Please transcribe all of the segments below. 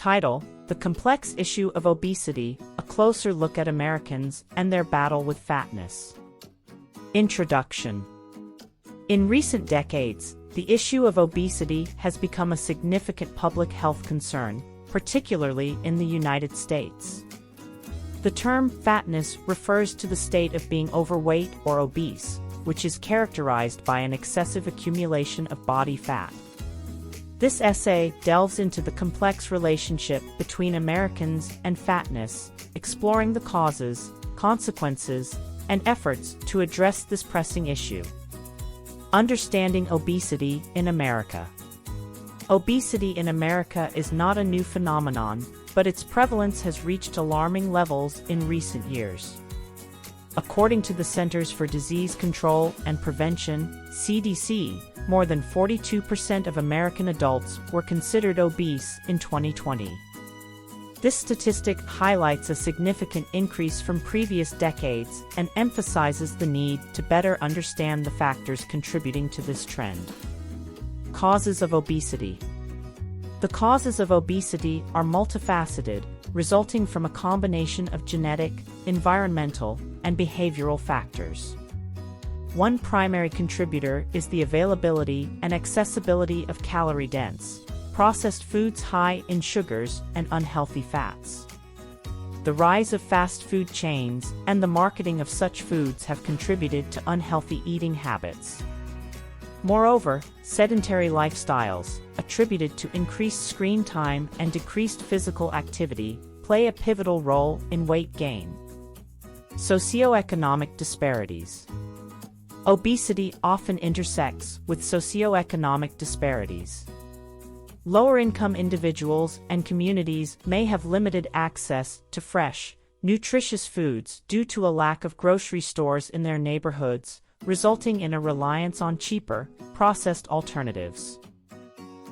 Title: The Complex Issue of Obesity, a closer look at Americans and their battle with fatness. Introduction. In recent decades, the issue of obesity has become a significant public health concern, particularly in the United States. The term fatness refers to the state of being overweight or obese, which is characterized by an excessive accumulation of body fat. This essay delves into the complex relationship between Americans and fatness, exploring the causes, consequences, and efforts to address this pressing issue. Understanding obesity in America. Obesity in America is not a new phenomenon, but its prevalence has reached alarming levels in recent years. According to the Centers for Disease Control and Prevention, CDC, more than 42% of American adults were considered obese in 2020. This statistic highlights a significant increase from previous decades and emphasizes the need to better understand the factors contributing to this trend. Causes of obesity. The causes of obesity are multifaceted, resulting from a combination of genetic, environmental, and behavioral factors. One primary contributor is the availability and accessibility of calorie-dense, processed foods high in sugars and unhealthy fats. The rise of fast food chains and the marketing of such foods have contributed to unhealthy eating habits. Moreover, sedentary lifestyles, attributed to increased screen time and decreased physical activity, play a pivotal role in weight gain. Socioeconomic disparities. Obesity often intersects with socioeconomic disparities. Lower-income individuals and communities may have limited access to fresh, nutritious foods due to a lack of grocery stores in their neighborhoods, resulting in a reliance on cheaper, processed alternatives.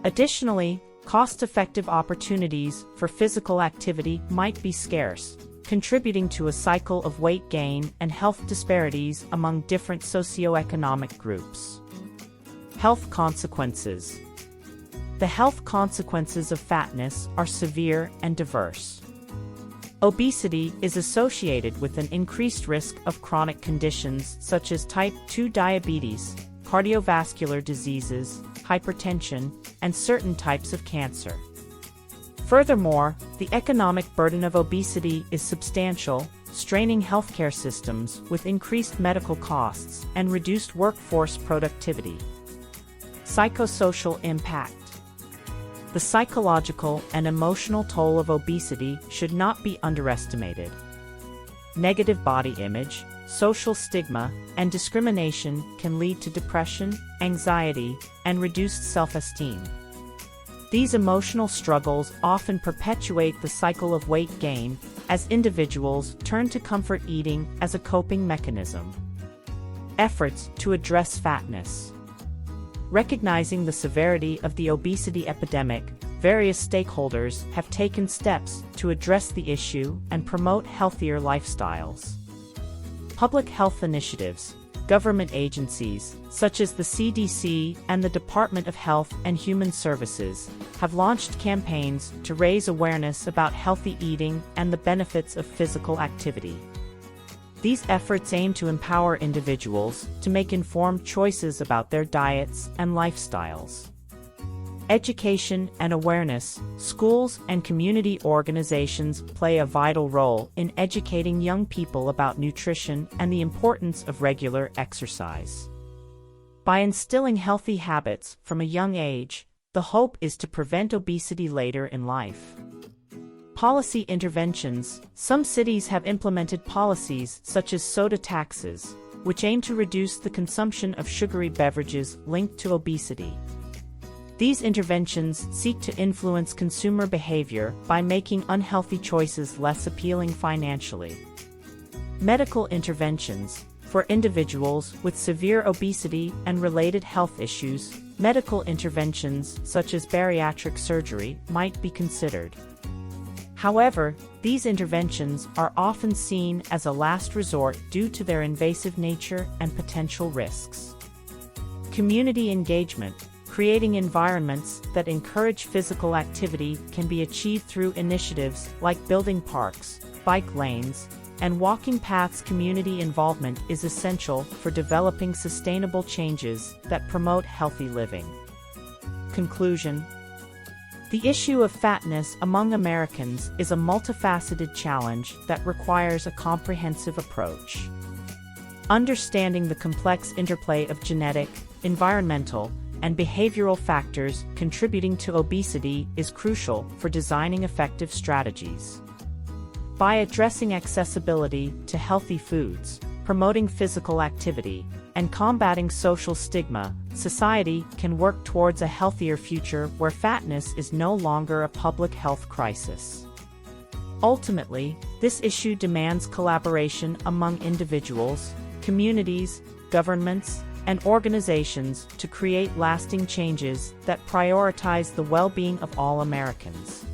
Additionally, cost-effective opportunities for physical activity might be scarce, contributing to a cycle of weight gain and health disparities among different socioeconomic groups. Health consequences. The health consequences of fatness are severe and diverse. Obesity is associated with an increased risk of chronic conditions such as type 2 diabetes, cardiovascular diseases, hypertension, and certain types of cancer. Furthermore, the economic burden of obesity is substantial, straining healthcare systems with increased medical costs and reduced workforce productivity. Psychosocial impact. The psychological and emotional toll of obesity should not be underestimated. Negative body image, social stigma, and discrimination can lead to depression, anxiety, and reduced self-esteem. These emotional struggles often perpetuate the cycle of weight gain as individuals turn to comfort eating as a coping mechanism. Efforts to address fatness. Recognizing the severity of the obesity epidemic, various stakeholders have taken steps to address the issue and promote healthier lifestyles. Public health initiatives. Government agencies, such as the CDC and the Department of Health and Human Services, have launched campaigns to raise awareness about healthy eating and the benefits of physical activity. These efforts aim to empower individuals to make informed choices about their diets and lifestyles. Education and awareness. Schools and community organizations play a vital role in educating young people about nutrition and the importance of regular exercise. By instilling healthy habits from a young age, the hope is to prevent obesity later in life. Policy interventions. Some cities have implemented policies such as soda taxes, which aim to reduce the consumption of sugary beverages linked to obesity. These interventions seek to influence consumer behavior by making unhealthy choices less appealing financially. Medical interventions. For individuals with severe obesity and related health issues, medical interventions such as bariatric surgery might be considered. However, these interventions are often seen as a last resort due to their invasive nature and potential risks. Community engagement. Creating environments that encourage physical activity can be achieved through initiatives like building parks, bike lanes, and walking paths. Community involvement is essential for developing sustainable changes that promote healthy living. Conclusion: the issue of fatness among Americans is a multifaceted challenge that requires a comprehensive approach. Understanding the complex interplay of genetic, environmental, and behavioral factors contributing to obesity is crucial for designing effective strategies. By addressing accessibility to healthy foods, promoting physical activity, and combating social stigma, society can work towards a healthier future where fatness is no longer a public health crisis. Ultimately, this issue demands collaboration among individuals, communities, governments, and organizations to create lasting changes that prioritize the well-being of all Americans.